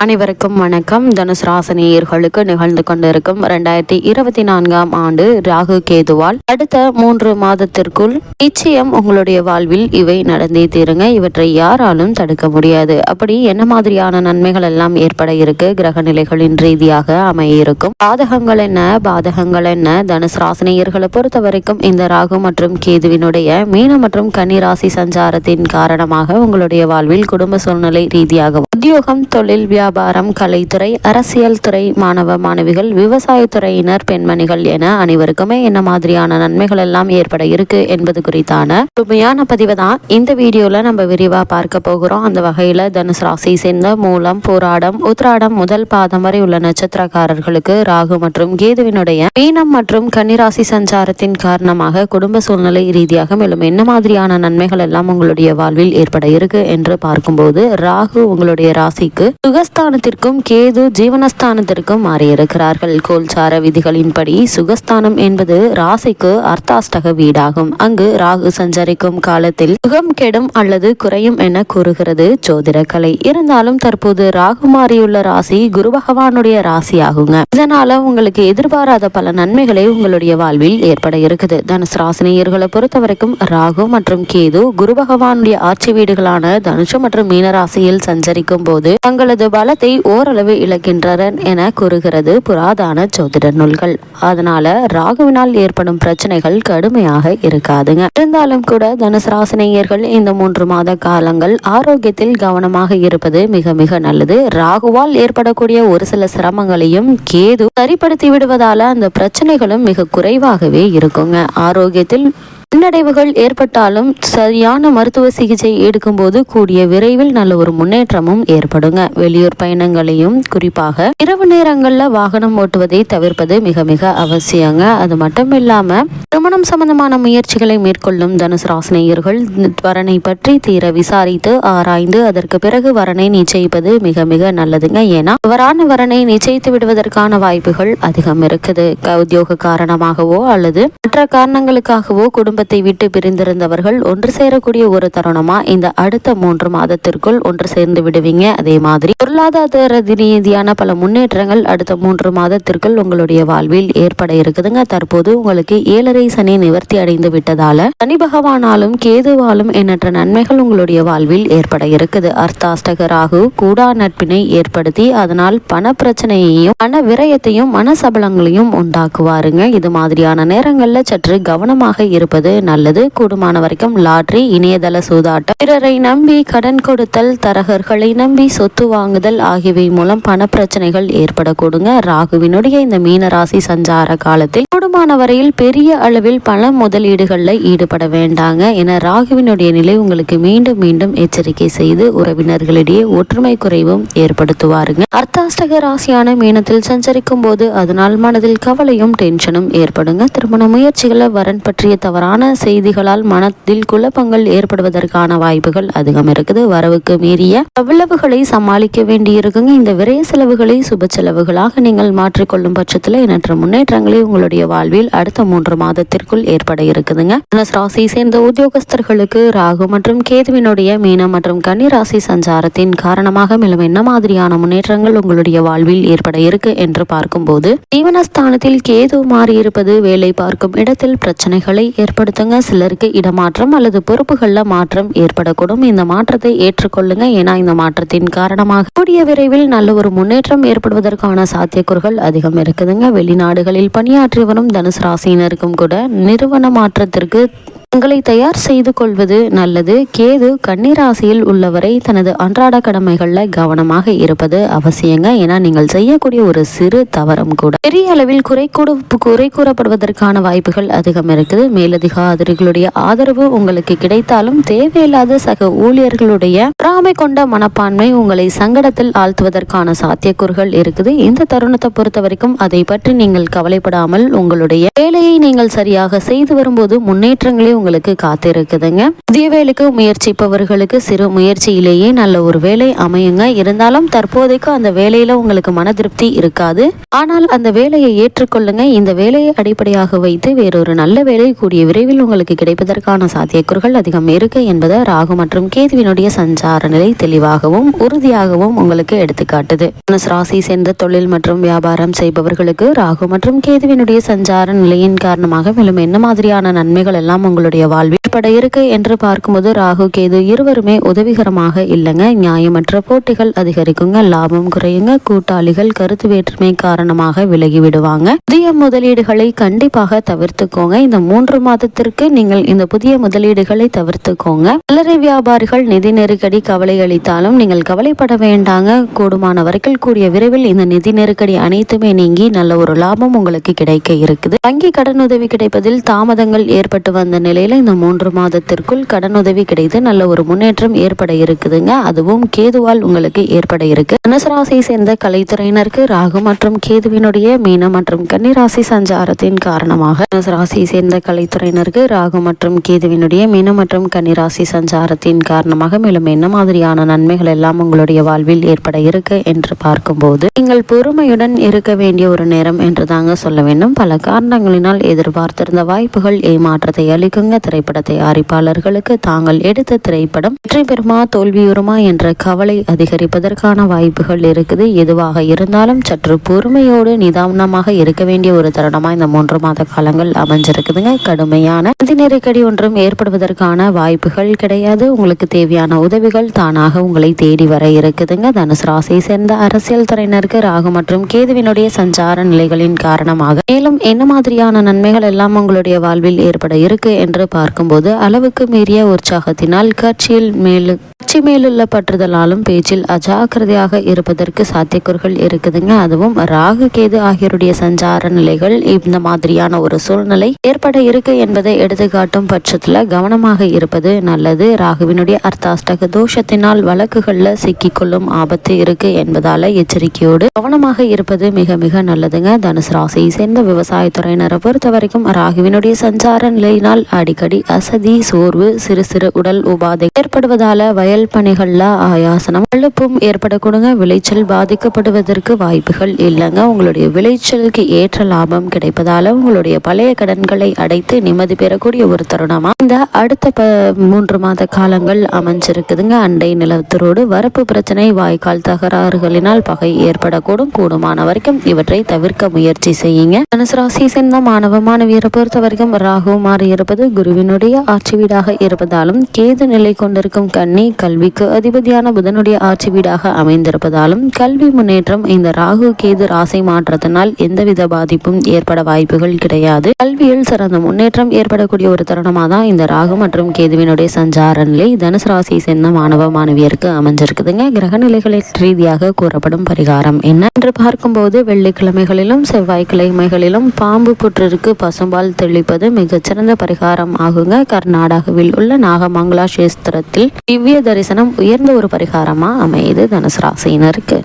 அனைவருக்கும் வணக்கம். தனுசு ராசினியர்களுக்கு நிகழ்ந்து கொண்டிருக்கும் 2024ஆம் ஆண்டு ராகு கேதுவால் அடுத்த 3 மாதத்திற்குள் நிச்சயம் உங்களுடைய வாழ்வில் இவை நடந்தே தீருங்க. இவற்றை யாராலும் தடுக்க முடியாது. அப்படி என்ன மாதிரியான நன்மைகள் எல்லாம் ஏற்பட இருக்கு, கிரக நிலைகளின் ரீதியாக அமைய இருக்கும், பாதகங்கள் என்ன பாதகங்கள் என்ன? தனுசு ராசினியர்களை பொறுத்த வரைக்கும் இந்த ராகு மற்றும் கேதுவினுடைய மீன மற்றும் கன்னி ராசி சஞ்சாரத்தின் காரணமாக உங்களுடைய வாழ்வில் குடும்ப சூழ்நிலை ரீதியாக உத்தியோகம், தொழில், வியாபாரம், கலைத்துறை, அரசியல் துறை, மாணவ மாணவிகள், விவசாயத்துறையினர், பெண்மணிகள் என அனைவருக்குமே என்ன மாதிரியான நன்மைகள் எல்லாம் ஏற்பட இருக்கு என்பது குறித்தான முழுமையான பதிவை தான் இந்த வீடியோல நம்ம விரிவா பார்க்க போகிறோம். அந்த வகையில தனுசு ராசி சேர்ந்த மூலம், போராடம், உத்திராடம் முதல் பாதம் வரை உள்ள நட்சத்திரக்காரர்களுக்கு ராகு மற்றும் கேதுவினுடைய மீனம் மற்றும் கன்னிராசி சஞ்சாரத்தின் காரணமாக குடும்ப சூழ்நிலை ரீதியாக மேலும் என்ன மாதிரியான நன்மைகள் எல்லாம் உங்களுடைய வாழ்வில் ஏற்பட இருக்கு என்று பார்க்கும்போது, ராகு உங்களுடைய ராசிக்கு சுகஸ்தானத்திற்கும் கேது ஜீவனஸ்தானத்திற்கும் மாறியிருக்கிறார்கள். கோல்சார விதிகளின்படி சுகஸ்தானம் என்பது ராசிக்கு அர்த்தாஷ்டக வீடாகும். அங்கு ராகு சஞ்சரிக்கும் காலத்தில் சுகம் கெடும் அல்லது குறையும் என கூறுகிறது ஜோதிட கலை. இருந்தாலும் தற்போது ராகு மாறியுள்ள ராசி குரு பகவானுடைய ராசி ஆகுங்க. இதனால உங்களுக்கு எதிர்பாராத பல நன்மைகளை உங்களுடைய வாழ்வில் ஏற்பட இருக்குது. தனுசு ராசினியர்களை பொறுத்த வரைக்கும் ராகு மற்றும் கேது குரு பகவானுடைய ஆட்சி வீடுகளான தனுஷு மற்றும் மீனராசியில் சஞ்சரிக்கும் போது தங்களது பலத்தை ஓரளவு இழக்கின்றனர் என கூறுகிறது புராதன ஜோதிட நூல்கள். அதனால ராகுவினால் ஏற்படும் பிரச்சனைகள் கடுமையாக இருக்காதுங்க. இருந்தாலும் கூட தனுசு ராசினியர்கள் இந்த 3 மாத காலங்கள் ஆரோக்கியத்தில் கவனமாக இருப்பது மிக மிக நல்லது. ராகுவால் ஏற்படக்கூடிய ஒரு சில சிரமங்களையும் கேது சரிப்படுத்தி விடுவதால அந்த பிரச்சனைகளும் மிக குறைவாகவே இருக்குங்க. ஆரோக்கியத்தில் பின்னடைவுகள் ஏற்பட்டாலும் சரியான மருத்துவ சிகிச்சை எடுக்கும் போது கூடிய விரைவில் நல்ல ஒரு முன்னேற்றமும் ஏற்படுங்க. வெளியூர் பயணங்களையும் குறிப்பாக இரவு நேரங்கள்ல வாகனம் ஓட்டுவதை தவிர்ப்பது மிக மிக அவசியங்க. அது மட்டும் இல்லாம திருமணம் சம்பந்தமான முயற்சிகளை மேற்கொள்ளும் தனுசு ராசினியர்கள் வரனை பற்றி தீர விசாரித்து ஆராய்ந்து அதற்கு பிறகு வரனை நிச்சயிப்பது மிக மிக நல்லதுங்க. ஏன்னா தவறான வரனை நிச்சயித்து விடுவதற்கான வாய்ப்புகள் அதிகம் இருக்குது. உத்தியோக காரணமாகவோ அல்லது மற்ற காரணங்களுக்காகவோ குடும்ப விட்டு பிரிந்திருந்தவர்கள் ஒன்று சேரக்கூடிய ஒரு தருணமா இந்த அடுத்த 3 மாதத்திற்குள் ஒன்று சேர்ந்து விடுவீங்க. அதே மாதிரி பொருளாதார ரீதியான பல முன்னேற்றங்கள் அடுத்த 3 மாதத்திற்குள் உங்களுடைய வாழ்வில் ஏற்பட இருக்குதுங்க. தற்போது உங்களுக்கு 7.5 சனி நிவர்த்தி அடைந்து விட்டதால சனி பகவானாலும் கேதுவாலும் எண்ணற்ற நன்மைகள் உங்களுடைய வாழ்வில் ஏற்பட இருக்குது. அர்த்தாஷ்டக ராகு கூடா நட்பினை ஏற்படுத்தி அதனால் பண பிரச்சனையையும் பண விரயத்தையும் மனசபலங்களையும் உண்டாக்குவாருங்க. இது மாதிரியான நேரங்கள்ல சற்று கவனமாக இருப்பது நல்லது. கூடுமான வரைக்கும் லாட்டரி, இணையதள சூதாட்டம், பிறரை நம்பி கடன் கொடுத்தல், தரகர்களை நம்பி சொத்து வாங்குதல் ஆகியவை மூலம் பண பிரச்சனைகள் ஏற்படக்கூடுங்க. ராகுவினுடைய இந்த மீன ராசி சஞ்சார காலத்தில் கூடுமான வரையில் பெரிய அளவில் பல முதலீடுகளில் ஈடுபட வேண்டாங்க. என ராகுவினுடைய நிலை உங்களுக்கு மீண்டும் மீண்டும் எச்சரிக்கை செய்து உறவினர்களிடையே ஒற்றுமை குறைவும் ஏற்படுத்துவாருங்க. அர்த்தாஷ்டக ராசியான மீனத்தில் சஞ்சரிக்கும் போது அதனால் மனதில் கவலையும் டென்ஷனும் ஏற்படுங்க. திருமண முயற்சிகளை வரன் பற்றிய தவறான செய்திகளால் மனத்தில் குழப்பங்கள் ஏற்படுவதற்கான வாய்ப்புகள் அதிகம் இருக்குது. வரவுக்கு மீறிய செலவுகளை சமாளிக்க வேண்டியிருக்குங்க. இந்த விரைய செலவுகளை சுப செலவுகளாக நீங்கள் மாற்றிக்கொள்ளும் பட்சத்தில் எண்ணற்ற முன்னேற்றங்களை உங்களுடைய வாழ்வில் அடுத்த 3 மாதத்திற்குள் ஏற்பட இருக்குதுங்க. தனுசு ராசி சேர்ந்த உத்தியோகஸ்தர்களுக்கு ராகு மற்றும் கேதுவினுடைய மீனம் மற்றும் கன்னி ராசி சஞ்சாரத்தின் காரணமாக மேலும் என்ன மாதிரியான முன்னேற்றங்கள் உங்களுடைய வாழ்வில் ஏற்பட இருக்கு என்று பார்க்கும்போது, ஜீவனஸ்தானத்தில் கேது மாறி இருப்பது வேலை பார்க்கும் இடத்தில் பிரச்சனைகளை ஏற்படுத்துங்க. சிலருக்கு இடமாற்றம் அல்லது பொறுப்புகள்ல மாற்றம் ஏற்படக்கூடும். இந்த மாற்றத்தை ஏற்றுக்கொள்ளுங்க. ஏன்னா இந்த மாற்றத்தின் காரணமாக கூடிய விரைவில் நல்ல ஒரு முன்னேற்றம் ஏற்படுவதற்கான சாத்தியக்கூறுகள் அதிகம் இருக்குதுங்க. வெளிநாடுகளில் பணியாற்றி வரும் தனுசு ராசியினருக்கும் கூட நிறுவன மாற்றத்திற்கு உங்களை தயார் செய்து கொள்வது நல்லது. கேது கன்னிராசியில் உள்ளவரை தனது அன்றாட கடமைகளில் கவனமாக இருப்பது அவசியங்க. ஏன்னா நீங்கள் செய்யக்கூடிய ஒரு சிறு தவறும் கூட பெரிய அளவில் குறை கூறப்படுவதற்கான வாய்ப்புகள் அதிகம் இருக்குது. மேலதிகாரிகளுடைய ஆதரவு உங்களுக்கு கிடைத்தாலும் தேவையில்லாத சக ஊழியர்களுடைய பொறாமை கொண்ட மனப்பான்மை உங்களை சங்கடத்தில் ஆழ்த்துவதற்கான சாத்தியக்கூறுகள் இருக்குது. இந்த தருணத்தை பொறுத்த வரைக்கும் அதை பற்றி நீங்கள் கவலைப்படாமல் உங்களுடைய வேலையை நீங்கள் சரியாக செய்து வரும்போது முன்னேற்றங்களை உங்களுக்கு காத்திருக்குதுங்க. புதிய வேலைக்கு முயற்சிப்பவர்களுக்கு சிறு முயற்சியிலேயே நல்ல ஒரு வேலை அமையுங்க. இருந்தாலும் தற்போதைக்கு அந்த வேலையில உங்களுக்கு மன திருப்தி இருக்காது. ஆனால் அந்த வேலையை ஏற்றுக்கொள்ளுங்க. இந்த வேலையை அடிப்படையாக வைத்து வேறொரு நல்ல வேலை கூடிய விரைவில் உங்களுக்கு கிடைப்பதற்கான சாத்தியக்கூறுகள் அதிகம் இருக்கு என்பதை ராகு மற்றும் கேதுவினுடைய சஞ்சார நிலை தெளிவாகவும் உறுதியாகவும் உங்களுக்கு எடுத்துக்காட்டுது. தனுசு ராசி சேர்ந்த தொழில் மற்றும் வியாபாரம் செய்பவர்களுக்கு ராகு மற்றும் கேதுவினுடைய சஞ்சார நிலையின் காரணமாக மேலும் என்ன மாதிரியான நன்மைகள் எல்லாம் உங்களுடைய வாழ்வில் ஏற்பட இருக்கு என்று பார்க்கும்போது ராகு கேது இருவருமே உதவிகரமாக இல்லைங்க. நியாயமற்ற போட்டிகள் அதிகரிக்குங்க, லாபம் குறையுங்க, கூட்டாளிகள் கருத்து வேற்றுமை காரணமாக விலகி விடுவாங்க. புதிய முதலீடுகளை கண்டிப்பாக தவிர்த்துக்கோங்க. இந்த 3 மாதத்திற்கு நீங்கள் இந்த புதிய முதலீடுகளை தவிர்த்துக்கோங்க. சில்லறை வியாபாரிகள் நிதி நெருக்கடி கவலை அளித்தாலும் நீங்கள் கவலைப்பட வேண்டாங்க. கூடுமான வரைக்கும் கூடிய விரைவில் இந்த நிதி நெருக்கடி அனைத்துமே நீங்கி நல்ல ஒரு லாபம் உங்களுக்கு கிடைக்க இருக்குது. வங்கி கடனுதவி கிடைப்பதில் தாமதங்கள் ஏற்பட்டு வந்த நிலையில இந்த 3 மாதத்திற்குள் கடனுதவி கிடைத்து நல்ல ஒரு முன்னேற்றம் ஏற்பட இருக்குதுங்க. அதுவும் கேதுவால் உங்களுக்கு ஏற்பட இருக்கு. தனுசு ராசியை சேர்ந்த கலைத்துறையினருக்கு ராகு மற்றும் கேதுவினுடைய மீன மற்றும் கன்னிராசி சஞ்சாரத்தின் காரணமாக தனுசு ராசியை சேர்ந்த கலைத்துறையினருக்கு ராகு மற்றும் கேதுவினுடைய மீன மற்றும் கன்னிராசி சஞ்சாரத்தின் காரணமாக மேலும் என்ன மாதிரியான நன்மைகள் எல்லாம் உங்களுடைய வாழ்வில் ஏற்பட இருக்கு என்று பார்க்கும்போது நீங்கள் பொறுமையுடன் இருக்க வேண்டிய ஒரு நேரம் என்று தாங்க சொல்ல வேண்டும். பல காரணங்களினால் எதிர்பார்த்திருந்த வாய்ப்புகள் ஏமாற்றத்தை அளிக்குங்க. திரைப்பட தயாரிப்பாளர்களுக்கு தாங்கள் எடுத்த திரைப்படம் வெற்றி பெறுமா தோல்வியுறுமா என்ற கவலை அதிகரிப்பதற்கான வாய்ப்புகள் இருக்குது. எதுவாக இருந்தாலும் சற்று பொறுமையோடு நிதானமாக இருக்க வேண்டிய ஒரு தருணமா இந்த 3 மாத காலங்கள் அமைஞ்சிருக்குதுங்க. கடுமையான நிதி நெருக்கடி ஒன்றும் ஏற்படுவதற்கான வாய்ப்புகள் கிடையாது. உங்களுக்கு தேவையான உதவிகள் தானாக உங்களை தேடி வர இருக்குதுங்க. தனுசு ராசியை சேர்ந்த அரசியல் துறையினருக்கு ராகு மற்றும் கேதுவினுடைய சஞ்சார நிலைகளின் காரணமாக மேலும் என்ன மாதிரியான நன்மைகள் எல்லாம் உங்களுடைய வாழ்வில் ஏற்பட இருக்கு என்று பார்க்கும்போது அளவுக்கு மீறிய உற்சாகத்தினால் கட்சி மேலுள்ள பற்றுதலாலும் பேச்சில் அஜாக்கிரதையாக இருப்பதற்கு சாத்தியக்கூறுகள் இருக்குதுங்க. அதுவும் ராகு கேது ஆகியோருடைய சஞ்சார நிலைகள் இந்த மாதிரியான ஒரு சூழ்நிலை ஏற்பட இருக்கு என்பதை எடுத்துக்காட்டும் பட்சத்துல கவனமாக இருப்பது நல்லது. ராகுவினுடைய அர்த்தாஷ்டக தோஷத்தினால் வழக்குகள்ல சிக்கிக்கொள்ளும் ஆபத்து இருக்கு என்பதால எச்சரிக்கையோடு கவனமாக இருப்பது மிக மிக நல்லதுங்க. தனுசு ராசியை சேர்ந்த விவசாயத்துறையினரை பொறுத்த வரைக்கும் ராகுவினுடைய சஞ்சார நிலையினால் அடிக்கடி அசதி சோர்வு சிறு சிறு உடல் உபாதை ஏற்படுவதால வயல் பணிகள்ல ஆயாசனம் அழுப்பும் ஏற்படக்கூடுங்க. விளைச்சல் பாதிக்கப்படுவதற்கு வாய்ப்புகள் இல்லைங்க. உங்களுடைய விளைச்சலுக்கு ஏற்ற லாபம் கிடைப்பதால உங்களுடைய பழைய கடன்களை அடைத்து நிம்மதி பெறக்கூடிய ஒரு தருணமா இந்த அடுத்த 3 மாத காலங்கள் அமைஞ்சிருக்குதுங்க. அண்டை நிலத்தரோடு வரப்பு பிரச்சனை வாய்க்கால் தகராறுகளினால் பகை ஏற்படக்கூடும். கூடுமான வரைக்கும் இவற்றை தவிர்க்க முயற்சி செய்யுங்க. தனுசு ராசி சேர்ந்த மாணவ மாணவியரை பொறுத்த வரைக்கும் ராகு மாறி இருப்பது குருவினுடைய ஆட்சி வீடாக இருப்பதாலும் கேது நிலை கொண்டிருக்கும் கன்னி கல்விக்கு அதிபதியான புதனுடைய ஆட்சி வீடாக அமைந்திருப்பதாலும் கல்வி முன்னேற்றம் இந்த ராகு கேது ராசி மாற்றத்தினால் எந்தவித பாதிப்பும் ஏற்பட வாய்ப்புகள் கிடையாது. கல்வியில் சிறந்த முன்னேற்றம் ஏற்படக்கூடிய ஒரு தருணமாக தான் இந்த ராகு மற்றும் கேதுவினுடைய சஞ்சார நிலை தனுசு ராசியை சேர்ந்த மாணவ மாணவியருக்கு அமைஞ்சிருக்குதுங்க. கிரக நிலைகளில் ரீதியாக கூறப்படும் பரிகாரம் என்ன என்று பார்க்கும்போது வெள்ளிக்கிழமைகளிலும் செவ்வாய்க்கிழமைகளிலும் பாம்பு புற்றிற்கு பசும்பால் தெளிப்பது மிகச்சிறந்த பரிகாரம் ஆகுங்க. கர்நாடகாவில் உள்ள நாகமங்கலா கஷேத்திரத்தில் திவ்ய தரிசனம் உயர்ந்த ஒரு பரிகாரமா அமையுது தனுசு ராசியினருக்கு.